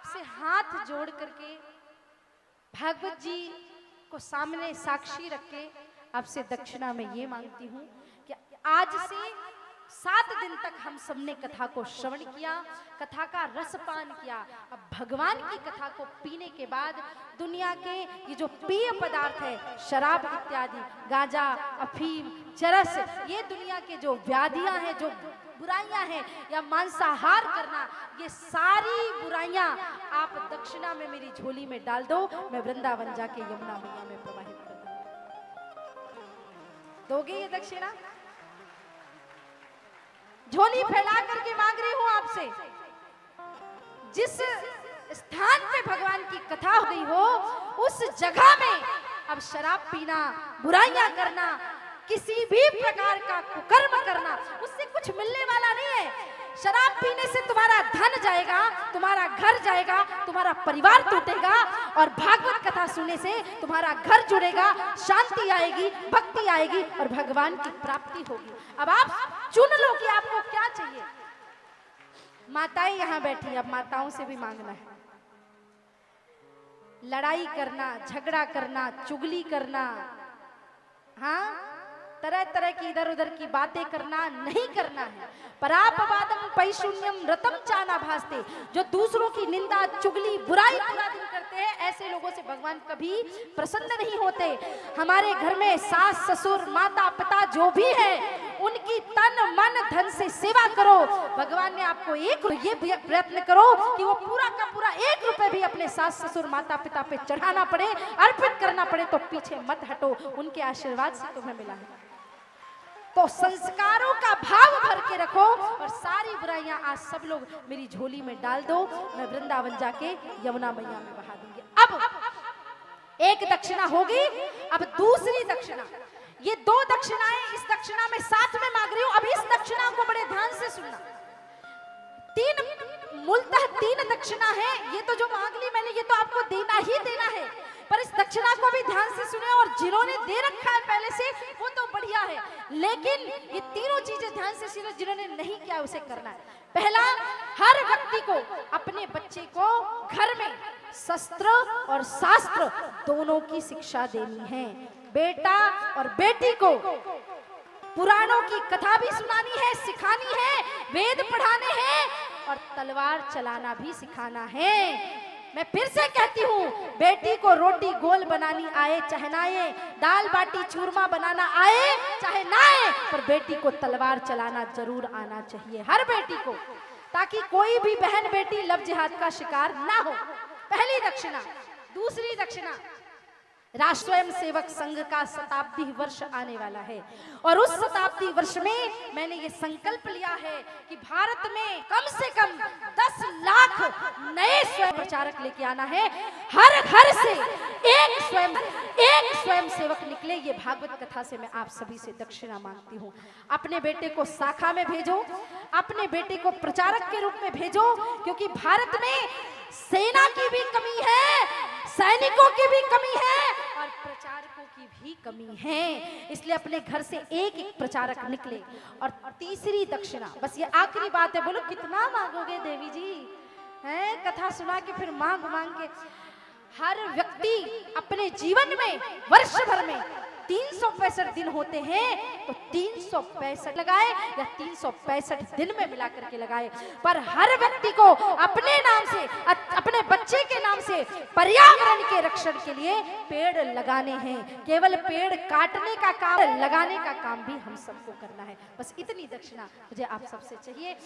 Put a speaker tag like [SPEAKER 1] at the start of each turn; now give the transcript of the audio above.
[SPEAKER 1] आपसे हाथ जोड़ करके भागवत जी को सामने साक्षी रख के आपसे दक्षिणा में ये मांगती हूँ कि आज से 7 दिन तक हम सबने कथा को श्रवण किया, कथा का रसपान किया। अब भगवान की कथा को पीने के बाद दुनिया के ये जो पेय पदार्थ है, शराब इत्यादि, गांजा, अफीम, चरस, ये दुनिया के जो व्याधियां हैं, जो बुराइयां हैं, या मांसाहार करना, ये सारी बुराइयां आप दक्षिणा में मेरी झोली में डाल दो। मैं वृंदावन जाके यमुना मैया में प्रवाहित कर दूंगी। दोगे ये दक्षिणा? झोली फैला करके मांग रही हूं आपसे। जिस स्थान पे भगवान की कथा हो गई हो, उस जगह में अब शराब पीना, बुराइयां करना, किसी भी प्रकार का कुकर्म करना, उससे कुछ मिलने वाला नहीं है। शराब पीने से तुम्हारा धन जाएगा, तुम्हारा घर जाएगा, तुम्हारा परिवार टूटेगा, और भागवत कथा सुनने से तुम्हारा घर जुड़ेगा, शांति आएगी, भक्ति आएगी और भगवान की प्राप्ति होगी। अब आप चुन लो कि आपको क्या चाहिए। माताएं यहाँ बैठी, अब माताओं से भी मांगना है। लड़ाई करना, झगड़ा करना, चुगली करना, हाँ, तरह तरह की इधर उधर की बातें करना नहीं करना है। परापवादम पैशून्यम रतम चाना भासते, जो दूसरों की निंदा, चुगली, बुराई पूरा दिन करते हैं, ऐसे लोगों से भगवान कभी प्रसन्न नहीं होते। हमारे घर में सास ससुर माता पिता जो भी है, उनकी तन मन धन से सेवा करो। भगवान ने आपको ये प्रयत्न करो कि वो पूरा का पूरा 1 रुपए भी अपने सास ससुर माता पिता पे चढ़ाना पड़े, अर्पित करना पड़े तो पीछे मत हटो, उनके आशीर्वाद से तुम्हें मिला है। तो संस्कारों का भाव भर के रखो और सारी बुराइयां आज सब लोग मेरी झोली में डाल दो। मैं वृंदावन जाके यमुना मैया में बहा दूंगी। अब एक दक्षिणा होगी, अब दूसरी दक्षिणा। ये 2 दक्षिणाएं इस दक्षिणा में साथ में मांग रही हूं। अब इस दक्षिणा को बड़े ध्यान से सुनना। मूलतः 3 दक्षिणा है। ये तो जो मांग ली मैंने, ये तो आपको देना ही देना है, पर इस दक्षिणा को भी ध्यान से सुने। और जिन्होंने दे रखा है पहले से, वो तो बढ़िया है, लेकिन ये तीनों चीजें ध्यान से सुनो। जिन्होंने नहीं किया उसे करना है। पहला, हर व्यक्ति को अपने बच्चे को घर में शस्त्र और शास्त्र दोनों की शिक्षा देनी है। बेटा और बेटी को पुराणों की कथा भी सुनानी है, सिखानी है, वेद पढ़ाने हैं और तलवार चलाना भी सिखाना है। मैं फिर से कहती हूँ, बेटी को रोटी गोल बनानी आए चाहे ना आए, दाल बाटी चूरमा बनाना आए चाहे ना आए, पर बेटी को तलवार चलाना जरूर आना चाहिए, हर बेटी को, ताकि कोई भी बहन बेटी लव जिहाद का शिकार ना हो। पहली दक्षिणा। दूसरी दक्षिणा, राष्ट्र स्वयं सेवक संघ का शताब्दी वर्ष आने वाला है, और उस शताब्दी वर्ष में मैंने ये संकल्प लिया है कि भारत में कम से कम 10 लाख नए स्वयं प्रचारक लेके आना है। हर घर से एक स्वयं सेवक निकले। ये भागवत कथा से मैं आप सभी से दक्षिणा मांगती हूँ। अपने बेटे को शाखा में भेजो, अपने बेटे को प्रचारक के रूप में भेजो, क्योंकि भारत में सेना की भी कमी है, सैनिकों की भी कमी है और प्रचारकों की भी कमी है। इसलिए अपने घर से एक प्रचारक निकले। और तीसरी दक्षिणा, बस ये आखिरी बात है। बोलो कितना मांगोगे देवी जी? हैं, कथा सुना के फिर मांग के। हर व्यक्ति अपने जीवन में वर्ष भर में 365 दिन होते हैं, तो 365 लगाए या 365 दिन में मिला करके लगाए, पर हर व्यक्ति को अपने नाम से, अपने बच्चे के नाम से पर्यावरण के रक्षण के लिए पेड़ लगाने हैं। केवल पेड़ काटने का काम, लगाने का काम भी हम सबको करना है। बस इतनी दक्षिणा मुझे आप सबसे चाहिए।